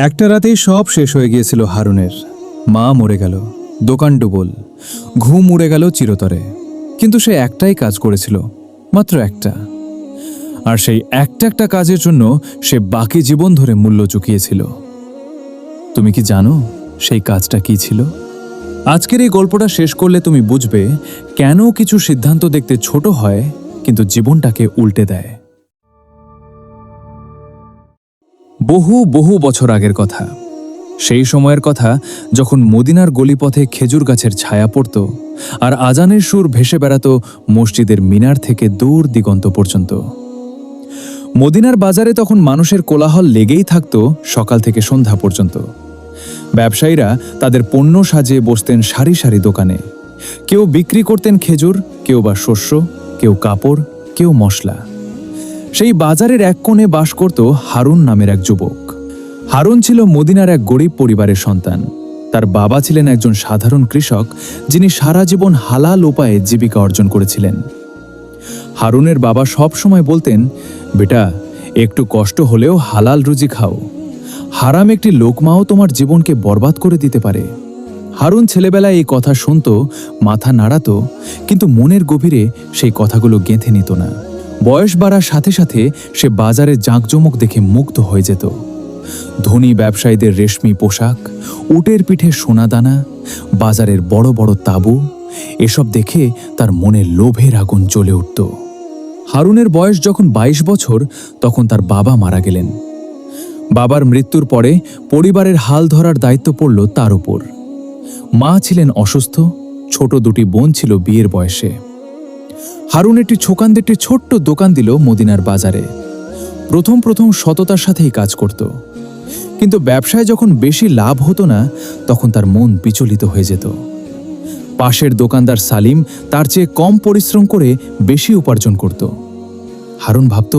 একটা রাতেই সব শেষ হয়ে গিয়েছিল হারুনের। মা মরে গেল, দোকান ডুবল, ঘুম উড়ে গেল চিরতরে। কিন্তু সে একটাই কাজ করেছিল, মাত্র একটা। আর সেই একটা কাজের জন্য সে বাকি জীবন ধরে মূল্য চুকিয়েছিল। তুমি কি জানো সেই কাজটা কি ছিল? আজকের এই গল্পটা শেষ করলে তুমি বুঝবে কেন কিছু সিদ্ধান্ত দেখতে ছোট হয় কিন্তু জীবনটাকে উল্টে দেয়। বহু বহু বছর আগের কথা, সেই সময়ের কথা যখন মদিনার গলিপথে খেজুর গাছের ছায়া পড়ত আর আজানের সুর ভেসে বেড়াত মসজিদের মিনার থেকে দূর দিগন্ত পর্যন্ত। মদিনার বাজারে তখন মানুষের কোলাহল লেগেই থাকত সকাল থেকে সন্ধ্যা পর্যন্ত। ব্যবসায়ীরা তাদের পণ্য সাজিয়ে বসতেন সারি সারি দোকানে। কেউ বিক্রি করতেন খেজুর, কেউ বা শস্য, কেউ কাপড়, কেউ মশলা। সেই বাজারের এক কোণে বাস করত হারুন নামের এক যুবক। হারুন ছিল মদিনার এক গরিব পরিবারের সন্তান। তার বাবা ছিলেন একজন সাধারণ কৃষক, যিনি সারা জীবন হালাল উপায়ে জীবিকা অর্জন করেছিলেন। হারুনের বাবা সব সময় বলতেন, বেটা, একটু কষ্ট হলেও হালাল রুজি খাও, হারাম একটি লোকমাও তোমার জীবনকে বরবাদ করে দিতে পারে। হারুন ছেলেবেলায় এই কথা শুনত, মাথা নাড়াত, কিন্তু মনের গভীরে সেই কথাগুলো গেঁথে নিত না। বয়স বাড়ার সাথে সাথে সে বাজারে জাঁকজমক দেখে মুগ্ধ হয়ে যেত। ধনী ব্যবসায়ীদের রেশমি পোশাক, উটের পিঠে সোনাদানা, বাজারের বড় বড় তাঁবু, এসব দেখে তার মনে লোভের আগুন জ্বলে উঠত। হারুনের বয়স যখন 22 বছর, তখন তার বাবা মারা গেলেন। বাবার মৃত্যুর পরে পরিবারের হাল ধরার দায়িত্ব পড়ল তার উপর। মা ছিলেন অসুস্থ, ছোট দুটি বোন ছিল বিয়ের বয়সে। হারুন একটি ছোকানদেরটি ছোট্ট দোকান দিল মদিনার বাজারে। প্রথম সততার সাথেই কাজ করত, কিন্তু ব্যবসায় যখন বেশি লাভ হতো না, তখন তার মন বিচলিত হয়ে যেত। পাশের দোকানদার সালিম তার চেয়ে কম পরিশ্রম করে বেশি উপার্জন করত। হারুন ভাবত,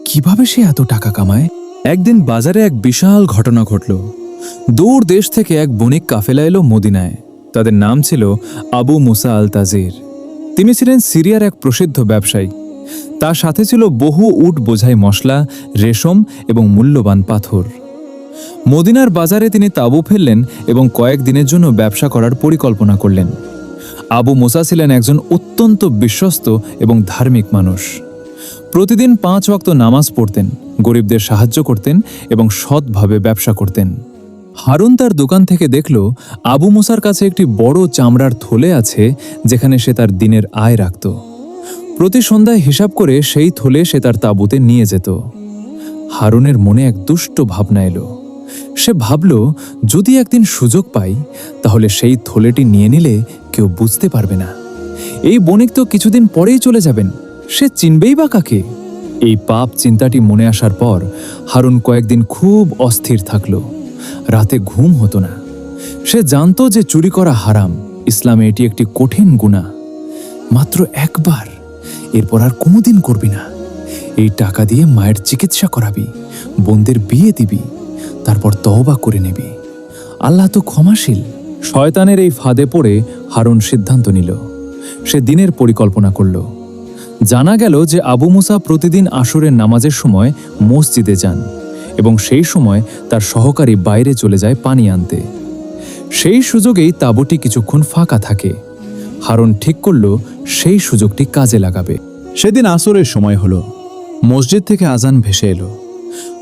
কিভাবে সে এত টাকা কামায়। একদিন বাজারে এক বিশাল ঘটনা ঘটল। দূর দেশ থেকে এক বণিক কাফেলা এলো মদিনায়। তাদের নাম ছিল আবু মুসা আল তাজির। তিনি ছিলেন সিরিয়ার এক প্রসিদ্ধ ব্যবসায়ী। তার সাথে ছিল বহু উট বোঝাই মশলা, রেশম এবং মূল্যবান পাথর। মদিনার বাজারে তিনি তাঁবু ফেললেন এবং কয়েকদিনের জন্য ব্যবসা করার পরিকল্পনা করলেন। আবু মুসা ছিলেন একজন অত্যন্ত বিশ্বস্ত এবং ধার্মিক মানুষ। প্রতিদিন 5 ওয়াক্ত নামাজ পড়তেন, গরিবদের সাহায্য করতেন এবং সৎভাবে ব্যবসা করতেন। হারুন তার দোকান থেকে দেখল আবু মুসার কাছে একটি বড় চামড়ার থলে আছে, যেখানে সে তার দিনের আয় রাখত। প্রতি সন্ধ্যায় হিসাব করে সেই থলে সে তার তাঁবুতে নিয়ে যেত। হারুনের মনে এক দুষ্ট ভাবনা এলো। সে ভাবল, যদি একদিন সুযোগ পাই, তাহলে সেই থলেটি নিয়ে নিলে কেউ বুঝতে পারবে না। এই বণিক তো কিছুদিন পরেই চলে যাবেন, সে চিনবেই বা কাকে? এই পাপ চিন্তাটি মনে আসার পর হারুন কয়েকদিন খুব অস্থির থাকল। রাতে ঘুম হতো না। সে জানত যে চুরি করা হারাম, ইসলামে এটি একটি কঠিন গুনাহ। মাত্র একবার, এরপর আর কোনোদিন করবি না। এই টাকা দিয়ে মায়ের চিকিৎসা করাবি, বোনদের বিয়ে দিবি, তারপর তওবা করে নেবি। আল্লাহ তো ক্ষমাশীল। শয়তানের এই ফাঁদে পড়ে হারুন সিদ্ধান্ত নিল। সে দিনের পরিকল্পনা করল। জানা গেল যে আবু মুসা প্রতিদিন আসরের নামাজের সময় মসজিদে যান এবং সেই সময় তার সহকারী বাইরে চলে যায় পানি আনতে। সেই সুযোগেই তাঁবুটি কিছুক্ষণ ফাঁকা থাকে। হারুন ঠিক করল সেই সুযোগটি কাজে লাগাবে। সেদিন আসরের সময় হলো। মসজিদ থেকে আজান ভেসে এলো।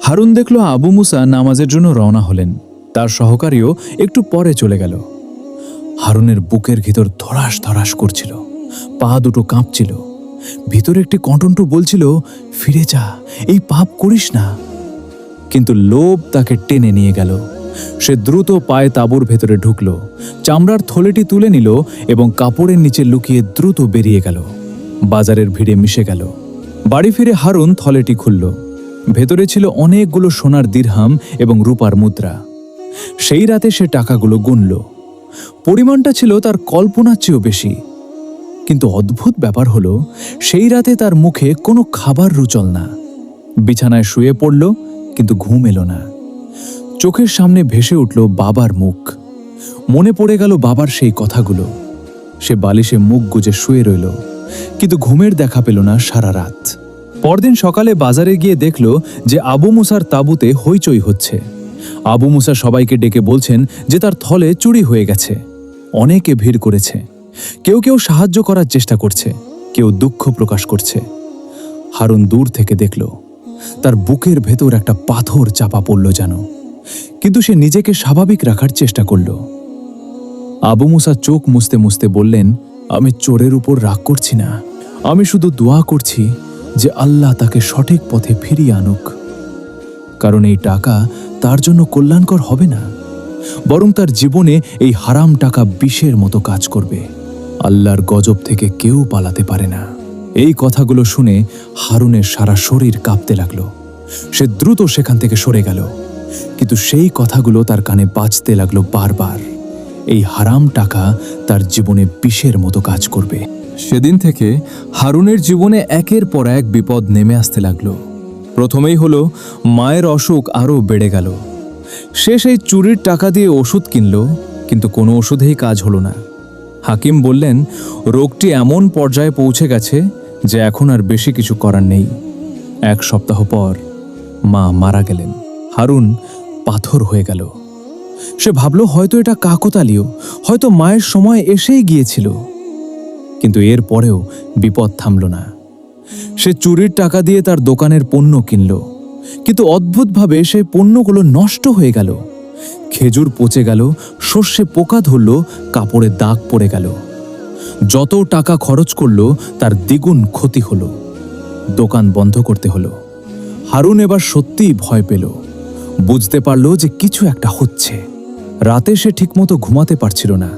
হারুন দেখল আবু মুসা নামাজের জন্য রওনা হলেন। তার সহকারীও একটু পরে চলে গেল। হারুনের বুকের ভিতর ধড়াস ধড়াস করছিল, পা দুটো কাঁপছিল। ভিতরে একটি কণ্ঠ বলছিল, ফিরে যা, এই পাপ করিস না। কিন্তু লোভ তাকে টেনে নিয়ে গেল। সে দ্রুত পায়ে তাঁবুর ভেতরে ঢুকল, চামড়ার থলেটি তুলে নিল এবং কাপড়ের নিচে লুকিয়ে দ্রুত বেরিয়ে গেল। বাজারের ভিড়ে মিশে গেল। বাড়ি ফিরে হারুন থলেটি খুলল। ভেতরে ছিল অনেকগুলো সোনার দিরহাম এবং রূপার মুদ্রা। সেই রাতে সে টাকাগুলো গুনল। পরিমাণটা ছিল তার কল্পনার চেয়েও বেশি। কিন্তু অদ্ভুত ব্যাপার হলো, সেই রাতে তার মুখে কোনো খাবার রুচল না। বিছানায় শুয়ে পড়ল, কিন্তু ঘুম এলো না। চোখের সামনে ভেসে উঠল বাবার মুখ। মনে পড়ে গেল বাবার সেই কথাগুলো। সে বালিশে মুখ গুজে শুয়ে রইল, কিন্তু ঘুমের দেখা পেল না সারা রাত। পরদিন সকালে বাজারে গিয়ে দেখল যে আবু মুসার তাঁবুতে হইচই হচ্ছে। আবু মুসা সবাইকে ডেকে বলছেন যে তার থলে চুরি হয়ে গেছে। অনেকে ভিড় করেছে, কেউ কেউ সাহায্য করার চেষ্টা করছে, কেউ দুঃখ প্রকাশ করছে। হারুন দূর থেকে দেখল তার বুকের ভেতর একটা পাথর চাপা পড়ল যেন, কিন্তু সে নিজেকে স্বাভাবিক রাখার চেষ্টা করল। আবু মুসা চোখ মুছতে মুছতে বললেন, আমি চোরের উপর রাগ করছি না, আমি শুধু দোয়া করছি যে আল্লাহ তাকে সঠিক পথে ফিরিয়ে আনুক। কারণ এই টাকা তার জন্য কল্যাণকর হবে না, বরং তার জীবনে এই হারাম টাকা বিষের মতো কাজ করবে। আল্লাহর গজব থেকে কেউ পালাতে পারে না। এই কথাগুলো শুনে হারুনের সারা শরীর কাঁপতে লাগল। সে দ্রুত সেখান থেকে সরে গেল, কিন্তু সেই কথাগুলো তার কানে বাজতে লাগলো বারবার। এই হারাম টাকা তার জীবনে বিষের মতো কাজ করবে। সেদিন থেকে হারুনের জীবনে একের পর এক বিপদ নেমে আসতে লাগলো। প্রথমেই হলো মায়ের অসুখ আরও বেড়ে গেল। সে সেই চুরির টাকা দিয়ে ওষুধ কিনল, কিন্তু কোনো ওষুধেই কাজ হলো না। হাকিম বললেন রোগটি এমন পর্যায়ে পৌঁছে গেছে যে এখন আর বেশি কিছু করার নেই। 1 সপ্তাহ পর মা মারা গেলেন। হারুন পাথর হয়ে গেল। সে ভাবল হয়তো এটা কাকতালীয়, হয়তো মায়ের সময় এসেই গিয়েছিল। কিন্তু এর পরেও বিপদ থামল না। সে চুরির টাকা দিয়ে তার দোকানের পণ্য কিনল, কিন্তু অদ্ভুতভাবে সেই পণ্যগুলো নষ্ট হয়ে গেল। খেজুর পচে গেল, শস্যে পোকা ধরল, কাপড়ে দাগ পড়ে গেল। যত টাকা খরচ করল তার দ্বিগুণ ক্ষতি হলো। দোকান বন্ধ করতে হলো। হারুন এবার সত্যিই ভয় পেল। বুঝতে পারল যে কিছু একটা হচ্ছে। রাতে সে ঠিকমতো ঘুমাতে পারছিল না।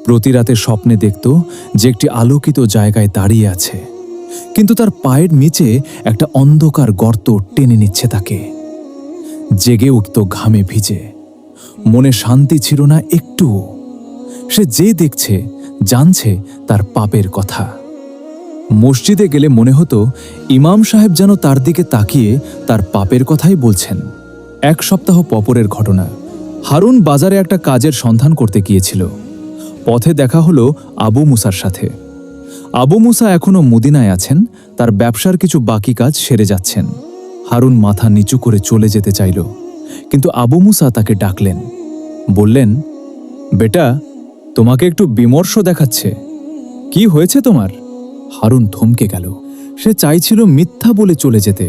প্রতি রাতে স্বপ্নে দেখত যে একটি আলোকিত জায়গায় দাঁড়িয়ে আছে, কিন্তু তার পায়ের নিচে একটা অন্ধকার গর্ত টেনে নিচ্ছে তাকে। জেগে উঠত ঘামে ভিজে। মনে শান্তি ছিল না একটুও। সে যে দেখছে জানছে তার পাপের কথা। মসজিদে গেলে মনে হতো ইমাম সাহেব যেন তার দিকে তাকিয়ে তার পাপের কথাই বলছেন। 1 সপ্তাহ পরের ঘটনা। হারুন বাজারে একটা কাজের সন্ধান করতে গিয়েছিল। পথে দেখা হলো আবু মুসার সাথে। আবু মুসা এখনো মদিনায় আছেন, তার ব্যবসার কিছু বাকি কাজ সেরে যাচ্ছেন। হারুন মাথা নিচু করে চলে যেতে চাইল, কিন্তু আবু মুসা তাকে ডাকলেন। বললেন, বেটা, তোমাকে একটু বিমর্ষ দেখাচ্ছে, কি হয়েছে তোমার? হারুন থমকে গেল। সে চাইছিল মিথ্যা বলে চলে যেতে,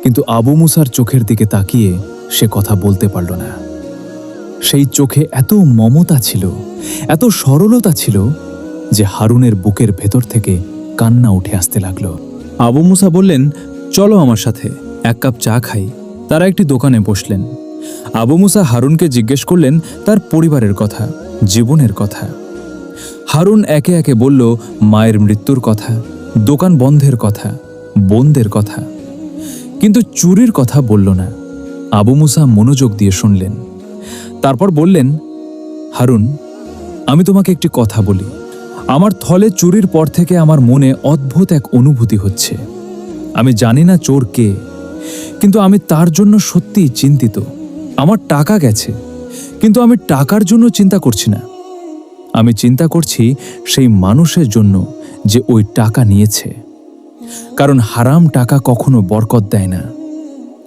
কিন্তু আবু মুসার চোখের দিকে তাকিয়ে সে কথা বলতে পারল না। সেই চোখে এত মমতা ছিল, এত সরলতা ছিল যে হারুনের বুকের ভেতর থেকে কান্না উঠে আসতে লাগলো। আবু মুসা বললেন, চলো আমার সাথে 1 কাপ চা খাই। তারা একটি দোকানে বসলেন। আবু মুসা হারুনকে জিজ্ঞেস করলেন তার পরিবারের কথা, জীবনের কথা। হারুন একে একে বলল মায়ের মৃত্যুর কথা, দোকান বন্ধের কথা, বোনদের কথা, কিন্তু চুরির কথা বলল না। আবু মুসা মনোযোগ দিয়ে শুনলেন। তারপর বললেন, হারুন, আমি তোমাকে একটি কথা বলি। আমার থলে চুরির পর থেকে আমার মনে অদ্ভুত এক অনুভূতি হচ্ছে। আমি জানি না চোর কে, কিন্তু আমি তার জন্য সত্যিই চিন্তিত। আমার টাকা গেছে, কিন্তু আমি টাকার জন্য চিন্তা করছি না। আমি চিন্তা করছি সেই মানুষের জন্য যে ওই টাকা নিয়েছে। কারণ হারাম টাকা কখনো বরকত দেয় না।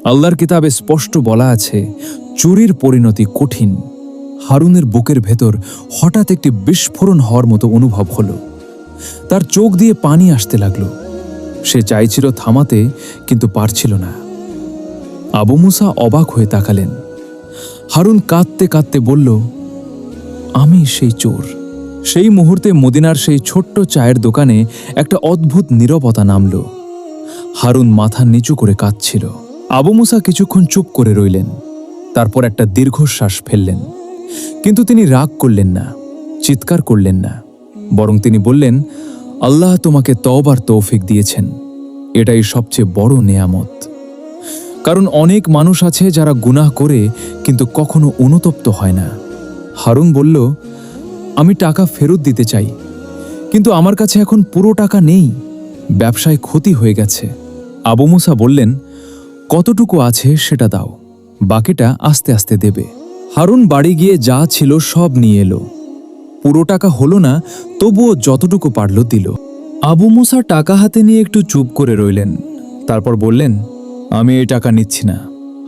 আল্লাহর কিতাবে স্পষ্ট বলা আছে, চুরির পরিণতি কঠিন। হারুনের বুকের ভেতর হঠাৎ একটি বিস্ফোরণ হওয়ার মতো অনুভব হলো। তার চোখ দিয়ে পানি আসতে লাগলো। সে চাইছিল থামাতে, কিন্তু পারছিল না। আবু মুসা অবাক হয়ে তাকালেন। হারুন কাঁদতে কাঁদতে বলল, আমি সেই চোর। সেই মুহূর্তে মদিনার সেই ছোট্ট চায়ের দোকানে একটা অদ্ভুত নীরবতা নামল। হারুন মাথা নিচু করে কাঁদছিল। আবু মুসা কিছুক্ষণ চুপ করে রইলেন। তারপর একটা দীর্ঘশ্বাস ফেললেন, কিন্তু তিনি রাগ করলেন না, চিৎকার করলেন না। বরং তিনি বললেন, আল্লাহ তোমাকে তওবার তৌফিক দিয়েছেন, এটাই সবচেয়ে বড় নেয়ামত। কারণ অনেক মানুষ আছে যারা গুনাহ করে কিন্তু কখনো অনুতপ্ত হয় না। হারুন বলল, আমি টাকা ফেরত দিতে চাই, কিন্তু আমার কাছে এখন পুরো টাকা নেই, ব্যবসায় ক্ষতি হয়ে গেছে। আবু মুসা বললেন, কতটুকু আছে সেটা দাও, বাকিটা আস্তে আস্তে দেবে। হারুন বাড়ি গিয়ে যা ছিল সব নিয়ে এলো। পুরো টাকা হলো না, তবুও যতটুকু পারল দিল। আবু মুসা টাকা হাতে নিয়ে একটু চুপ করে রইলেন। তারপর বললেন, আমি এই টাকা নিচ্ছি না।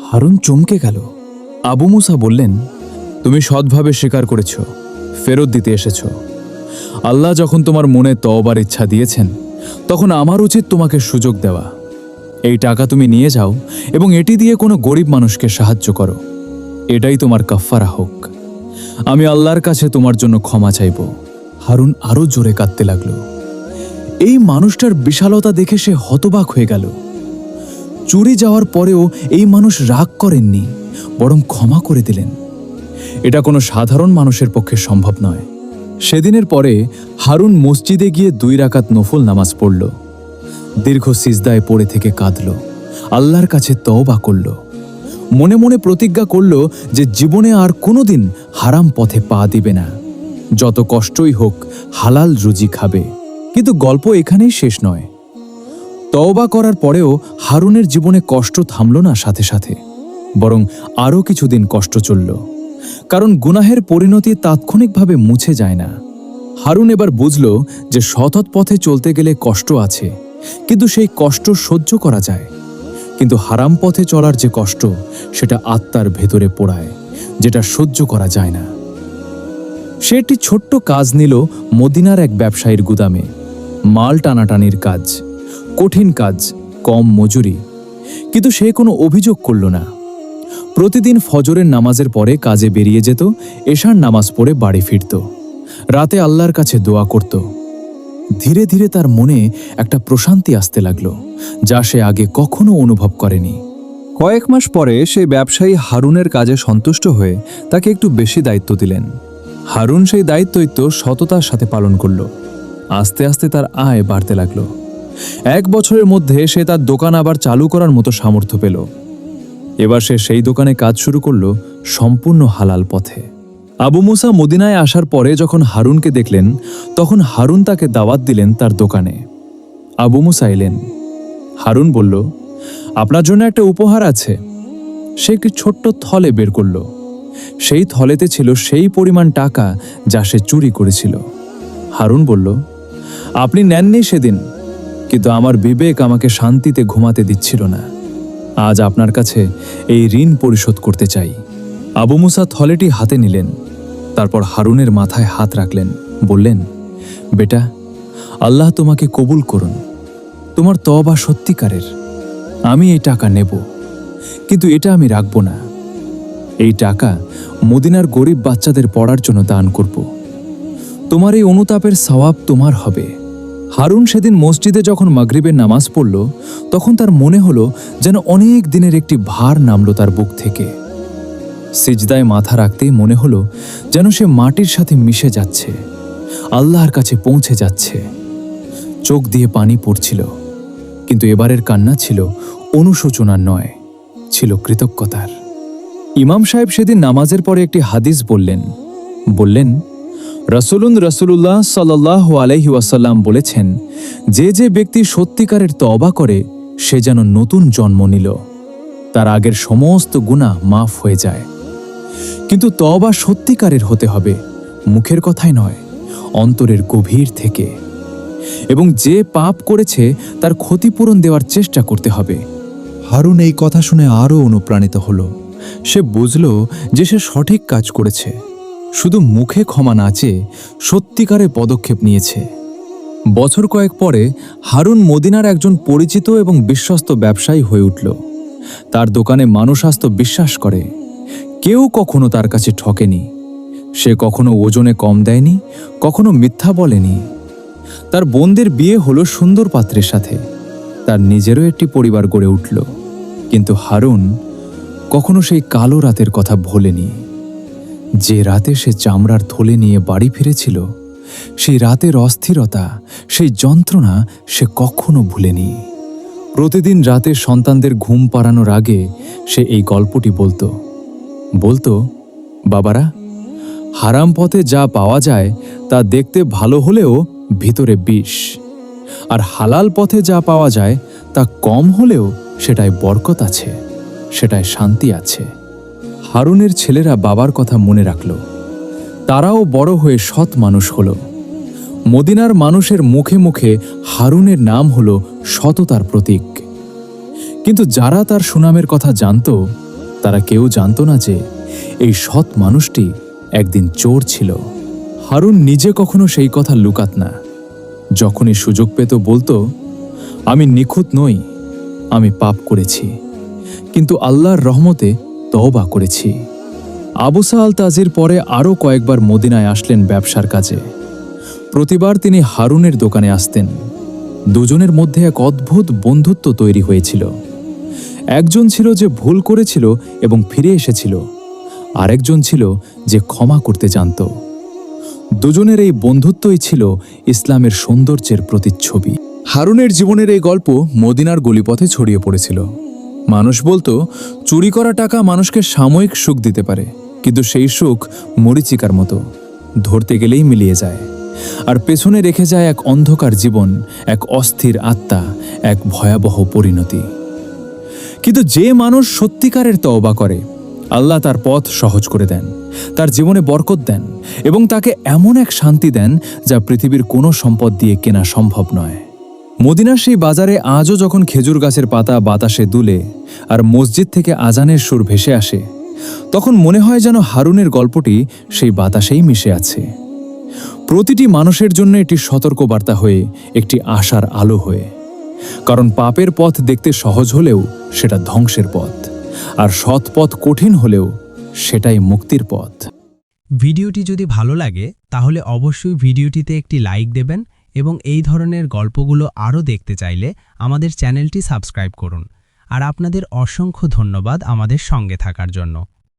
হারুন চমকে গেল। আবু মুসা বললেন, তুমি সৎভাবে স্বীকার করেছ, ফেরত দিতে এসেছ। আল্লাহ যখন তোমার মনে তওবার ইচ্ছা দিয়েছেন, তখন আমার উচিত তোমাকে সুযোগ দেওয়া। এই টাকা তুমি নিয়ে যাও এবং এটি দিয়ে কোনো গরিব মানুষকে সাহায্য করো। এটাই তোমার কাফফারা হোক। আমি আল্লাহর কাছে তোমার জন্য ক্ষমা চাইব। হারুন আরো জোরে কাঁদতে লাগল। এই মানুষটার বিশালতা দেখে সে হতবাক হয়ে গেল। চুরি যাওয়ার পরেও এই মানুষ রাগ করেননি, বরং ক্ষমা করে দিলেন। এটা কোনো সাধারণ মানুষের পক্ষে সম্ভব নয়। সেদিনের পরে হারুন মসজিদে গিয়ে 2 রাকাত নফল নামাজ পড়ল। দীর্ঘ সিজদায় পড়ে থেকে কাঁদল, আল্লাহর কাছে তওবা করল। মনে মনে প্রতিজ্ঞা করল যে জীবনে আর কোনোদিন হারাম পথে পা দিবে না। যত কষ্টই হোক হালাল রুজি খাবে। কিন্তু গল্প এখানেই শেষ নয়। তওবা করার পরেও হারুনের জীবনে কষ্ট থামল না সাথে সাথে, বরং আরও কিছুদিন কষ্ট চলল। কারণ গুনাহের পরিণতি তাৎক্ষণিকভাবে মুছে যায় না। হারুন এবার বুঝল যে সৎ পথে চলতে গেলে কষ্ট আছে, কিন্তু সেই কষ্ট সহ্য করা যায়। কিন্তু হারাম পথে চলার যে কষ্ট, সেটা আত্মার ভেতরে পোড়ায়, যেটা সহ্য করা যায় না। সে একটি ছোট্ট কাজ নিল মদিনার এক ব্যবসায়ীর গুদামে। মাল টানাটানির কাজ, কঠিন কাজ, কম মজুরি। কিন্তু সে কোনো অভিযোগ করল না। প্রতিদিন ফজরের নামাজের পরে কাজে বেরিয়ে যেত, এশার নামাজ পড়ে বাড়ি ফিরত। রাতে আল্লাহর কাছে দোয়া করত। ধীরে ধীরে তার মনে একটা প্রশান্তি আসতে লাগল, যা সে আগে কখনো অনুভব করেনি। কয়েক মাস পরে সেই ব্যবসায়ী হারুনের কাজে সন্তুষ্ট হয়ে তাকে একটু বেশি দায়িত্ব দিলেন। হারুন সেই দায়িত্বই তো সততার সাথে পালন করল। আস্তে আস্তে তার আয় বাড়তে লাগল। 1 বছরের মধ্যে সে তার দোকান আবার চালু করার মতো সামর্থ্য পেল। এবার সে সেই দোকানে কাজ শুরু করল সম্পূর্ণ হালাল পথে। আবু মুসা মদিনায় আসার পরে যখন হারুনকে দেখলেন, তখন হারুন তাকে দাওয়াত দিলেন তার দোকানে। আবু মুসা এলেন। হারুন বলল, আপনার জন্য একটা উপহার আছে। সে একটি ছোট্ট থলে বের করল। সেই থলেতে ছিল সেই পরিমাণ টাকা যা সে চুরি করেছিল। হারুন বলল, আপনি নেননি সেদিন, কিন্তু আমার বিবেক আমাকে শান্তিতে ঘুমাতে দিচ্ছিল না। আজ আপনার কাছে এই ঋণ পরিশোধ করতে চাই। আবু মুসা থলেটি হাতে নিলেন, তারপর হারুনের মাথায় হাত রাখলেন, বললেন, বেটা, আল্লাহ তোমাকে কবুল করুন। তোমার তওবা সত্যিকারের। আমি এই টাকা নেব, কিন্তু এটা আমি রাখব না। এই টাকা মদিনার গরিব বাচ্চাদের পড়ার জন্য দান করব। তোমার এই অনুতাপের সওয়াব তোমার হবে। হারুন সেদিন মসজিদে যখন মাগরিবের নামাজ পড়ল, তখন তার মনে হলো যেন অনেক দিনের একটি ভার নামল তার বুক থেকে। সিজদায় মাথা রাখতেই মনে হলো যেন সে মাটির সাথে মিশে যাচ্ছে, আল্লাহর কাছে পৌঁছে যাচ্ছে। চোখ দিয়ে পানি পড়ছিল, কিন্তু এবারের কান্না ছিল অনুশোচনার নয়, ছিল কৃতজ্ঞতার। ইমাম সাহেব সেদিন নামাজের পরে একটি হাদিস বললেন, রাসূলুল্লাহ সাল্লাল্লাহু আলাইহি ওয়াসাল্লাম বলেছেন, যে যে ব্যক্তি সত্যিকারের তওবা করে সে যেন নতুন জন্ম নিল। তার আগের সমস্ত গুনাহ মাফ হয়ে যায়। কিন্তু তওবা সত্যিকারের হতে হবে, মুখের কথাই নয়, অন্তরের গভীর থেকে। এবং যে পাপ করেছে তার ক্ষতিপূরণ দেওয়ার চেষ্টা করতে হবে। হারুন এই কথা শুনে আরও অনুপ্রাণিত হল। সে বুঝল যে সে সঠিক কাজ করেছে, শুধু মুখে ক্ষমা না চেয়ে সত্যিকারে পদক্ষেপ নিয়েছে। বছর কয়েক পরে হারুন মদিনার একজন পরিচিত এবং বিশ্বস্ত ব্যবসায়ী হয়ে উঠল। তার দোকানে মানুষ আসত বিশ্বাস করে। কেউ কখনো তার কাছে ঠকেনি। সে কখনো ওজনে কম দেয়নি, কখনো মিথ্যা বলেনি। তার বোনদের বিয়ে হলো সুন্দর পাত্রের সাথে। তার নিজেরও একটি পরিবার গড়ে উঠল। কিন্তু হারুন কখনো সেই কালো রাতের কথা ভোলেনি। যে রাতে সে চামড়ার থলে নিয়ে বাড়ি ফিরেছিল, সেই রাতের অস্থিরতা, সেই যন্ত্রণা সে কখনো ভুলেনি। প্রতিদিন রাতে সন্তানদের ঘুম পাড়ানোর আগে সে এই গল্পটি বলতো, বাবারা, হারাম পথে যা পাওয়া যায় তা দেখতে ভালো হলেও ভিতরে বিষ, আর হালাল পথে যা পাওয়া যায় তা কম হলেও সেটায় বরকত আছে, সেটায় শান্তি আছে। হারুনের ছেলেরা বাবার কথা মনে রাখল। তারাও বড় হয়ে সৎ মানুষ হল। মদিনার মানুষের মুখে মুখে হারুনের নাম হল সততার প্রতীক। কিন্তু যারা তার সুনামের কথা জানত, তারা কেউ জানতো না যে এই সৎ মানুষটি একদিন চোর ছিল। হারুন নিজে কখনো সেই কথা লুকাত না। যখনই সুযোগ পেত বলতো, আমি নিখুঁত নই, আমি পাপ করেছি, কিন্তু আল্লাহর রহমতে তওবা করেছি। আবু সাআল তাজির পরে আরও কয়েকবার মদিনায় আসলেন ব্যবসার কাজে। প্রতিবার তিনি হারুনের দোকানে আসতেন। দুজনের মধ্যে এক অদ্ভুত বন্ধুত্ব তৈরি হয়েছিল। একজন ছিল যে ভুল করেছিল এবং ফিরে এসেছিল, আরেকজন ছিল যে ক্ষমা করতে জানত। দুজনের এই বন্ধুত্বই ছিল ইসলামের সৌন্দর্যের প্রতিচ্ছবি। হারুনের জীবনের এই গল্প মদিনার গলিপথে ছড়িয়ে পড়েছিল। মানুষ বলতো, চুরি করা টাকা মানুষকে সাময়িক সুখ দিতে পারে, কিন্তু সেই সুখ মরীচিকার মতো, ধরতে গেলেই মিলিয়ে যায়, আর পেছনে রেখে যায় এক অন্ধকার জীবন, এক অস্থির আত্মা, এক ভয়াবহ পরিণতি। কিন্তু যে মানুষ সত্যিকারের তওবা করে, আল্লাহ তার পথ সহজ করে দেন, তার জীবনে বরকত দেন এবং তাকে এমন এক শান্তি দেন যা পৃথিবীর কোনো সম্পদ দিয়ে কেনা সম্ভব নয়। মদিনার সেই বাজারে আজও যখন খেজুর গাছের পাতা বাতাসে দুলে আর মসজিদ থেকে আজানের সুর ভেসে আসে, তখন মনে হয় যেন হারুনের গল্পটি সেই বাতাসেই মিশে আছে। প্রতিটি মানুষের জন্য একটি সতর্কবার্তা হয়ে, একটি আশার আলো হয়ে। কারণ পাপের পথ দেখতে সহজ হলেও সেটা ধ্বংসের পথ, আর সৎ পথ কঠিন হলেও সেটাই মুক্তির পথ। ভিডিওটি যদি ভালো লাগে তাহলে অবশ্যই ভিডিওটিতে একটি লাইক দেবেন এবং এই ধরনের গল্পগুলো আরও দেখতে চাইলে আমাদের চ্যানেলটি সাবস্ক্রাইব করুন। আর আপনাদের অসংখ্য ধন্যবাদ আমাদের সঙ্গে থাকার জন্য।